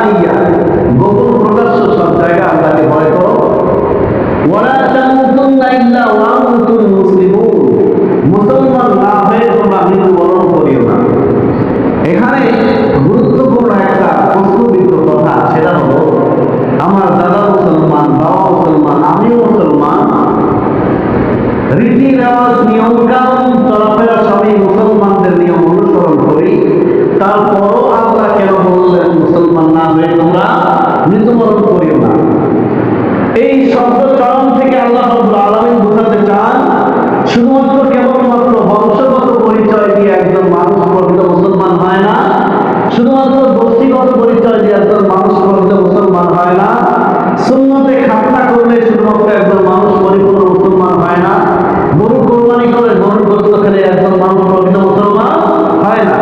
আলানিয়া, গোপন প্রকাশ্য সব জায়গায় আল্লাহকে ভয় করো। ওয়ালা তামুতুন্না ইল্লা ওয়া আনতুম মুসলিমুন, মুসলমান না হয়ে তোমরা মৃত্যুবরণ করিও না। এখানে গুরুত্বপূর্ণ একটা প্রশ্নবিদ্ধ কথা, সেটা হলো আমার দাদা মুসলমান, বাবা মুসলমান, আমিও মুসলমান, রীতি রেওয়াজ নিয়ম কানুন চলাফেরা সবই মুসলমানদের নিয়ম অনুসরণ করি, তারপরও আল্লাহ কেন বললেন মুসলমান না হয়ে তোমরা মৃত্যুবরণ করিও না? এই শব্দ চরণ থেকে আল্লাহ রাব্বুল আলামিন বোঝাতে চান শুধুমাত্র কেবলমাত্র বংশগত পরিচয় দিয়ে একজন মানুষ প্রকৃত মুসলমান হয় না, শুধুমাত্র গোষ্ঠীগত পরিচয় দিয়ে একজন মানুষ প্রকৃত মুসলমান হয় না, সুন্নতে খাতনা করলে শুধুমাত্র একজন মানুষ পরিপূর্ণ মুসলমান হয় না, গরু কোরবানি করে গরুর গোশত খেলে একজন মানুষ প্রকৃত মুসলমান হয় না।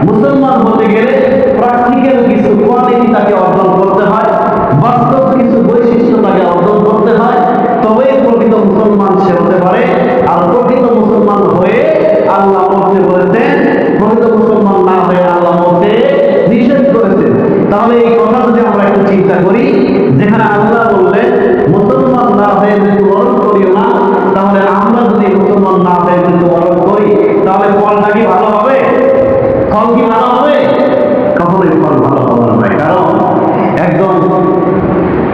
মুসলমান হতে গেলে প্র্যাকটিক্যাল কিছু কোয়ালিটি তাকে অর্জন করতে হয়, বাস্তব কিছু বৈশিষ্ট্য তাকে অর্জন করতে হয়, তবেই প্রকৃত মুসলমান সে হতে পারে। আর প্রকৃত মুসলমান হয়ে আল্লাহ মরতে বলেছেন, প্রকৃত মুসলমান না হয়ে আল্লাহ মরতে নিষেধ করেছেন। তাহলে এই কথা যদি আমরা একটু চিন্তা করি, যেখানে আল্লাহ বললেন মুসলমান না হয়ে মৃত্যুবরণ করিও না, তাহলে আমরা যদি মুসলমান না হয়ে মৃত্যুবরণ করি তাহলে ফলটা কি ভালো হবে? ফল কি ভালো হবে? কখনোই ফল ভালো হবে না। কারণ একজন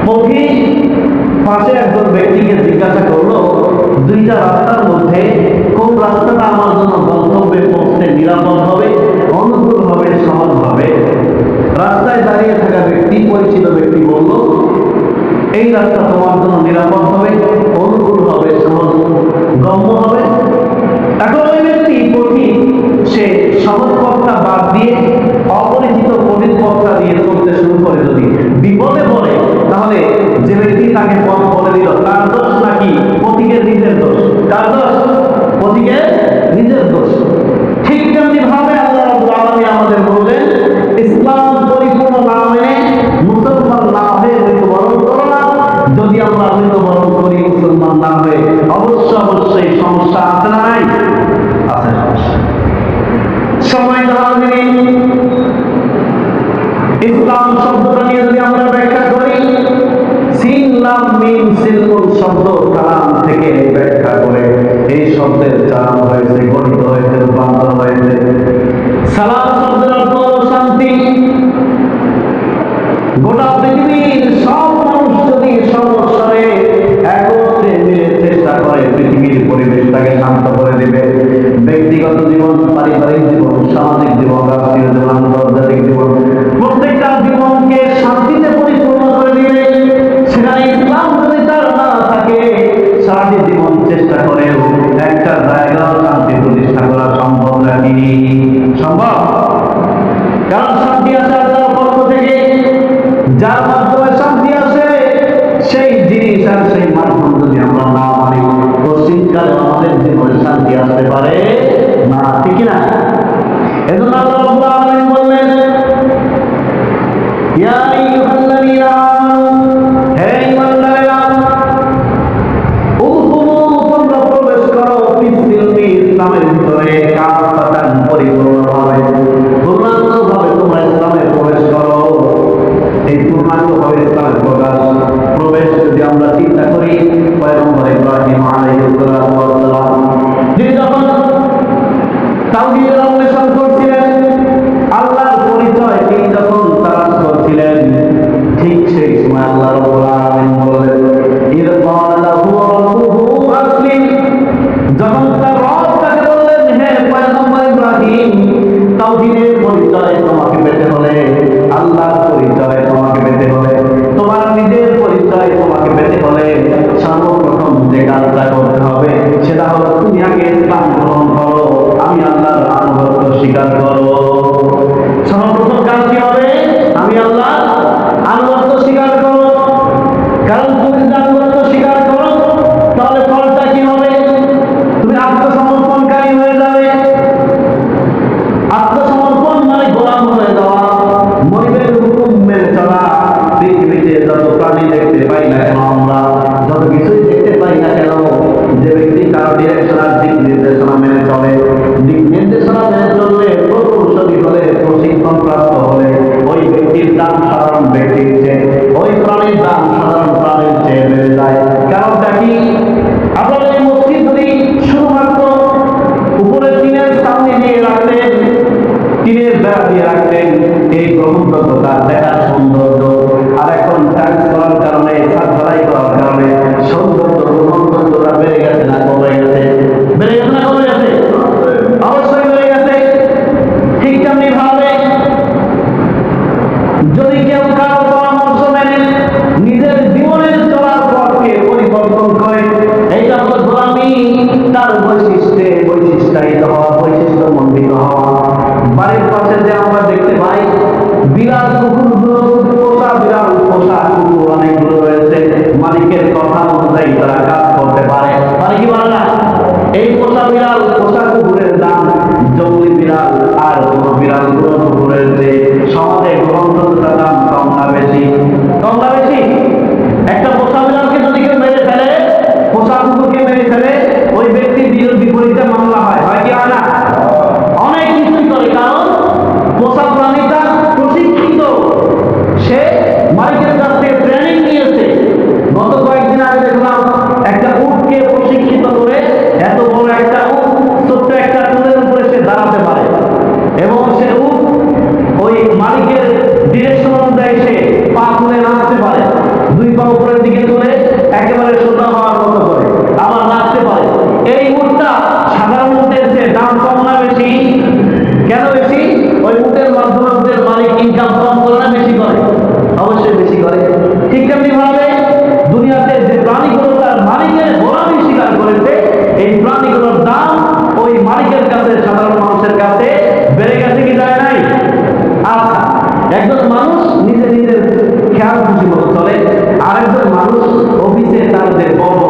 পথি পাশে একজন ব্যক্তিকে জিজ্ঞাসা করলো, দুইটা রাস্তার মধ্যে কোন রাস্তাটা আমার জন্য গন্তব্যে পৌঁছতে নিরাপদ হবে, অনুকূল হবে, সহজ হবে? রাস্তায় দাঁড়িয়ে থাকা ব্যক্তি, পরিচিত ব্যক্তি বলল, এই রাস্তা তোমার জন্য নিরাপদ হবে, অনুকূল হবে, সহজ গম্য হবে। এখন ওই ব্যক্তি পথি সে সহজ পথটা বাদ দিয়ে অপরিচিত কঠিন পথটা দিয়ে চলতে শুরু করে, যদি বিপদে পড়ে তাহলে যে ব্যক্তি তাকে পথ বলে দিল তার দোষ নাকি পথিকের নিজের দোষ? কার দোষ? পথিকের নিজের দোষ। ঠিক তেমনি ভাবে আল্লাহ রাব্বুল আলামিন আমাদের বললেন, ইসলাম পরিপূর্ণ না মেনে মুসলমান না হয়ে মৃত্যুবরণ করো না। যদি আমরা মৃত্যুবরণ করি মুসলমান না হয়ে, অবশ্যই সমস্যা আছে না নাই? আছে সমস্যা। সময় ধরে ইসলাম শব্দটা নিয়ে যদি আমরা ব্যাখ্যা করি, সিন লাম মিম সিলকুল শব্দ কালাম থেকে ব্যাখ্যা করে এই শব্দের চারণ হয়েছে, গঠিত হয়েছে, রূপান্তর হয়েছে। সালাম শব্দের অর্থ শান্তি। গোটা পৃথিবীর সব মানুষ যদি সমস্যারে একত্রে মিলে চেষ্টা করে পৃথিবীর পরিবেশটাকে শান্ত করে দেবে, ব্যক্তিগত জীবন, পারিবারিক জীবন, সামাজিক জীবন, রাষ্ট্রীয় জীবন, আন্তর্জাতিক জীবন, প্রত্যেকটা জীবনকে শান্তিতে পরিপূর্ণ করে দিবে। সেখানে ইসলাম যদি তার না থাকে, সারাটি জীবন চেষ্টা করেও একটা জায়গাও শান্তি প্রতিষ্ঠা করা সম্ভব নাকি? সম্ভব। কারণ শান্তি আসে আল্লাহর পক্ষ থেকে, যার মাধ্যমে শান্তি আসে সেই জিনিস আর সেই মাধ্যম যদি আমরা না মানি, পশ্চিমকালে আমাদের জীবনে শান্তি আসতে পারে না, ঠিক না? এজন্য আল্লাহ রাব্বুল আলামিন বললেন, ইয়া আইয়ুহাল্লাযীনা আমানু, হে ঈমানদারেরা, উদখুলু, তোমরা প্রবেশ করো, ফিস-সিলমি, ইসলামের ভিতরে, কাফাতান, পরিপূর্ণভাবে, পূর্ণাঙ্গভাবে তোমরা ইসলামে প্রবেশ করো। এই পূর্ণাঙ্গভাবে ইসলামের প্রবেশ যদি আমরা চিন্তা করি, পয়গম্বর ইব্রাহিম আলাইহিস সালাতু ওয়াস সালাম তিনি যখন তাওহীদের অন্বেষণ করছিলেন, আল্লাহর পরিচয় তিনি যখন তালাশ করছিলেন, ঠিক সেই সময় আল্লাহ রাব্বুল আলামিন বললেন, ইয ক্বালা লাহু রাব্বুহু আসলিম, যখন তার রব তাকে বললেন, হে পয়গম্বর ইব্রাহিম, তাওহীদের পরিচয় তোমাকে পেতে হলে, আল্লাহর পরিচয় তোমাকে পেতে হলে, তোমার নিজের পরিচয় তোমাকে পেতে হলে সর্বপ্রথম যে কাজটা করতে হবে সেটা হলো তুমি আগে ইসলাম গ্রহণ করো, আমি আল্লাহর আনুগত্য স্বীকার করো। সর্বপ্রথম কাজ কি হবে? আমি আল্লাহর আনুগত্য স্বীকার করো। কারণ তুমি যদি আনুগত্য স্বীকার করো তাহলে ফলটা কি হবে? তুমি আত্মসমর্পণকারী হয়ে যাবে। আত্মসমর্পণ মানে গোলাম হয়ে যাওয়া, মনিবের হুকুম মেনে চলা। পৃথিবীতে যত প্রাণী দেখতে পাই না কেন, আমরা যত কিছুই দেখতে পাই না কেন, যে ব্যক্তি কারো ডিরেকশন আর দিক নির্দেশনা মেনে চলে, দিক নির্দেশনা মেনে চললে, প্রকৌশলী হলে, প্রশিক্ষণ প্রাপ্ত হলে, ওই ব্যক্তির দাম সাধারণ কারো পরামর্শ মেনে নিজের জীবনের চলার পথকে পরিবর্তন করে, এইটা হলো গোলামি। তার বৈশিষ্ট্যায়িত হওয়া, বৈশিষ্ট্য মণ্ডিত হওয়া। বাড়ির পাশে যে আমরা দেখতে পাই বিড়াল কুকুরগুলো, পোষা বিড়াল পোষা কুকুর অনেকগুলো রয়েছে, মালিকের কথা অনুযায়ী তারা কাজ করতে পারে, মানে কি বলে না? এই পোষা বিড়াল পোষা কুকুরের দাম জঙ্গলি বিড়াল আর কোনো বিড়াল গুলো কুকুরের যে সমাজে গ্রহণযোগ্যতার দাম কম না বেশি? কম না বেশি? একটা পোষা বিড়ালকে যদি কেউ মেরে ফেলে, পোষা কুকুরকে মেরে ফেলে, ওই ব্যক্তির বিপরীতে মামলা হয়, হয় কি হয় না? অনেক কিছুই করে, কারণ পোষা প্রাণীটা প্রশিক্ষিত, সে মালিকের কাছ থেকে ট্রেনিং নিয়েছে। গত কয়েকদিন আগে দেখলাম একটা উটকে প্রশিক্ষিত করে এত বড় একটা উট ছোট্ট একটা টুলের উপরে সে দাঁড়াতে পারে, এবং সে উট ওই মালিকের ডিরেকশন অনুযায়ী সে পা তুলে নাচতে পারে, দুই পা উপরের দিকে তুলে একেবারে সোজা হওয়ার মতো করে আবার নাচতে পারে। এই উটটা সাধারণ উটের চেয়ে দাম কম না বেশি? কেন বেশি? ওই উটের মাধ্যমে উটের মালিক ইনকাম কম করে না বেশি করে? অবশ্যই বেশি করে। ঠিক তেমনি ভাবে দুনিয়াতে যে প্রাণীগুলো তার মালিকের গোলামি স্বীকার করেছে, এই প্রাণীগুলোর দাম ওই মালিকের কাছে, সাধারণ মানুষের কাছে বেড়ে গেছে কি যায় নাই? আচ্ছা, একজন মানুষ নিজে নিজের খেয়াল খুশি মতো চলে, আরেকজন মানুষ অফিসে তার যে বড়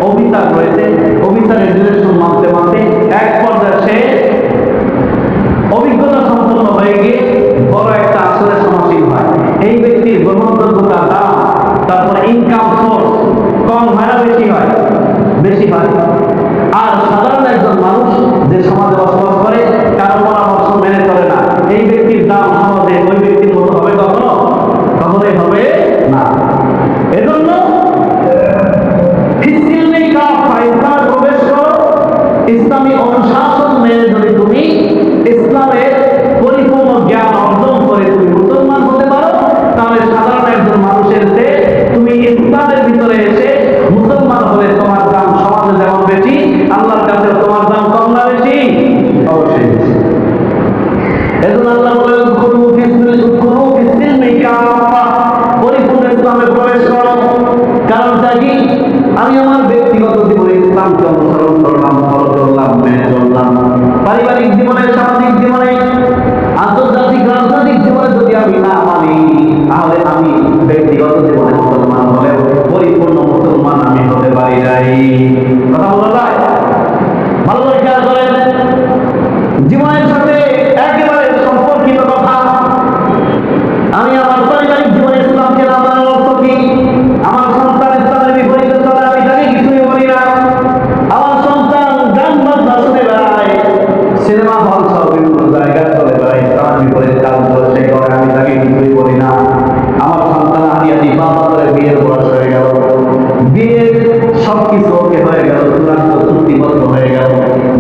অফিসার রয়েছে, অফিসারের ডিরেকশন মানতে মানতে এক পর্যায়ে সে অভিজ্ঞতা সম্পন্ন হয়ে গিয়ে বড় একটা আসলে সমাসীন হয়। এই ব্যক্তির গ্রহণযোগ্যতা দাম, তারপরে ইনকাম সোর্স কম হয় না বেশি হয়? বেশি হয়। আর সাধারণ একজন মানুষ যে সমাজে বসবাস করে, কারো পরামর্শ মেনে চলে না, এই ব্যক্তির দাম সমাজে ওই ব্যক্তির মতো হবে কখনো? কখনোই হবে না। এজন্য ইসলামে প্রবেশ করো, ইসলামী অনুশাসন মেনে যদি তুমি ইসলামের পরিপূর্ণ জ্ঞান অর্জন করে তুমি মুসলমান হতে পারো, তাহলে সাধারণ একজন মানুষের চেয়ে তুমি ইসলামের ভিতরে এসে মুসলমান হলে তোমার দাম সমাজে যেমন বেশি, আল্লাহর কাছে তোমার দাম কম না বেশি? অবশ্যই বেশি। এজন্য আল্লাহ বলেন পরিপূর্ণ ইসলামে প্রবেশ করো। কারণটা কি? আমি আমার ব্যক্তিগত জীবনে ইসলামকে অনুসরণ করলাম, ফলো করলাম, মেনে চললাম। পারিবারিক জীবনে, সামাজিক জীবনে, আন্তর্জাতিক রাজনৈতিক জীবনে যদি আমি না মানি, তাহলে আমি ব্যক্তিগত জীবনে মুসলমান হলেও পরিপূর্ণ মুসলমান আমি হতে পারি নাই। কথা বলা যায়? ভালো করে খেয়াল করেন, জীবনের সাথে একেবারে সম্পর্কিত কথা। আমি আমার পারিবারিক জীবনে ইসলামকে না মানার অর্থ কি? আমার সন্তান ইসলামের বিপরীতে চলে, আমি তাকে কিছুই বলি না। আমার সন্তান গান বাজনা শুনে বেড়ায়, সিনেমা হল সহ বিভিন্ন জায়গায় চলে বেড়ায়, ইসলামের বিপরীতে কাজগুলো সে করে, আমি তাকে কিছুই বলি না। আমার সন্তান হারিয়াদি বাবা করে বিয়ের বয়স হয়ে গেল, বিয়ের সবকিছু ওকে হয়ে গেল, চূড়ান্ত চুক্তিবদ্ধ হয়ে গেল,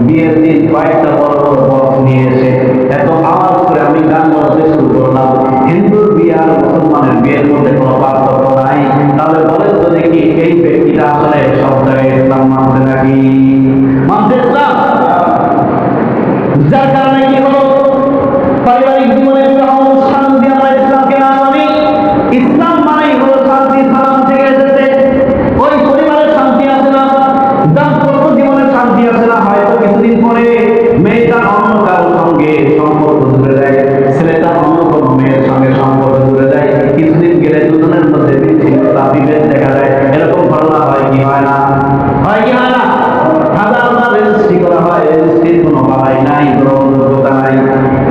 বিয়ের দিন কয়েকটা বড় বড় বক্স নিয়ে এসে এত আওয়াজ করে আমি গান বাজাতে শুরু করলাম। হিন্দুর বিয়ে আর মুসলমানের বিয়ের মধ্যে কোনো পার্থক্য নাই। তাহলে বলেন তো দেখি, এই ব্যক্তিটা আসলে সব জায়গায় ইসলাম মানছে নাকি? মানছে ইসলাম? যার কারণে কি হলো, পারিবারিক জীবনে বিবাহ অনুষ্ঠান যদি আমরা ইসলামকে না মানি, ইসলাম মানেই হলো শান্তি, সালাম থেকে এসেছে, ওই পরিবারের শান্তি আছে না, দাম্পত্য জীবনের শান্তি আছে না। হয়তো কিছুদিন পরে মেয়েটা অন্য কারোর সঙ্গে সম্পর্ক জুড়ে যায়, ছেলেটা অন্য কোনো মেয়ের সঙ্গে সম্পর্ক জুড়ে যায়, কিছুদিন গেলে দুজনের মধ্যে বিচ্ছিন্নতা, বিভেদ দেখা যায়। এরকম ঘটনা হয় কি হয় না? হয় কি হয় না? হাজারবার রেজিস্ট্রি করা হয়, রেজিস্ট্রির কোনো বালাই নাই, গ্রহণযোগ্যতা নাই,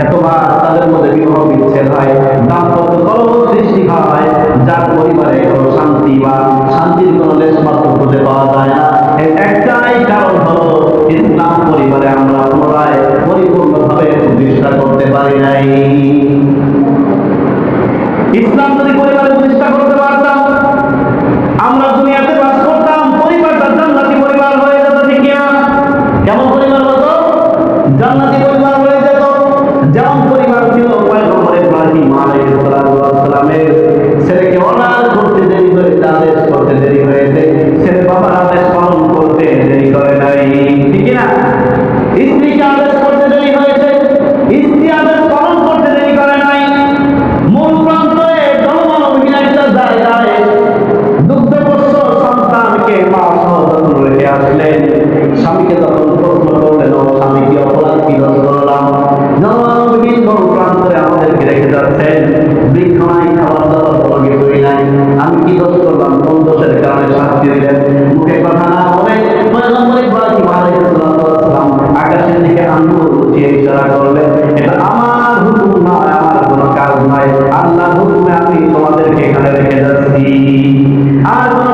এতবার তাদের মধ্যে বিবাহ বিচ্ছেদ হয়, দাম্পত্য কলহ সৃষ্টি হয়, যার পরিবারে কোনো শান্তি বা শান্তির কোনো লেশমাত্র খুঁজে পাওয়া যায় না। এর একটাই কারণ হলো, ইসলাম পরিবারে আমরা পুনরায় পরিপূর্ণভাবে প্রতিষ্ঠা করতে পারি নাই। ইসলাম যদি পরিবারে প্রতিষ্ঠা করতে পারতাম, আমরা দুনিয়াতে বাস করতাম, পরিবারটা জান্নাতি পরিবার হয়ে যেত। ঠিক না? কেমন পরিবার হতো? জান্নাতি পরিবার হয়ে যেত। যেমন পরিবার ছিল পয়গম্বর ইব্রাহিম আলাইহিস সালামের ছেলেকে অনাথ করতে দেরি হয়েছে, আদেশ করতে দেরি হয়েছে, ছেলে বাবার আদেশ পালন করতে দেরি করে নাই। ঠিক না? স্ত্রীকে আদেশ করতে দেরি হয়েছে, স্ত্রী আদেশ পালন করতে দেরি করে নাই। মূল প্রান্তরে আঙ্গুল দিয়ে ইশারা করলেন, এটা আমার হুকুম নয়, আমার কোনো কাজ নয়, আল্লাহর হুকুমে আমি তোমাদেরকে এখানে রেখে যাচ্ছি। আর কোনো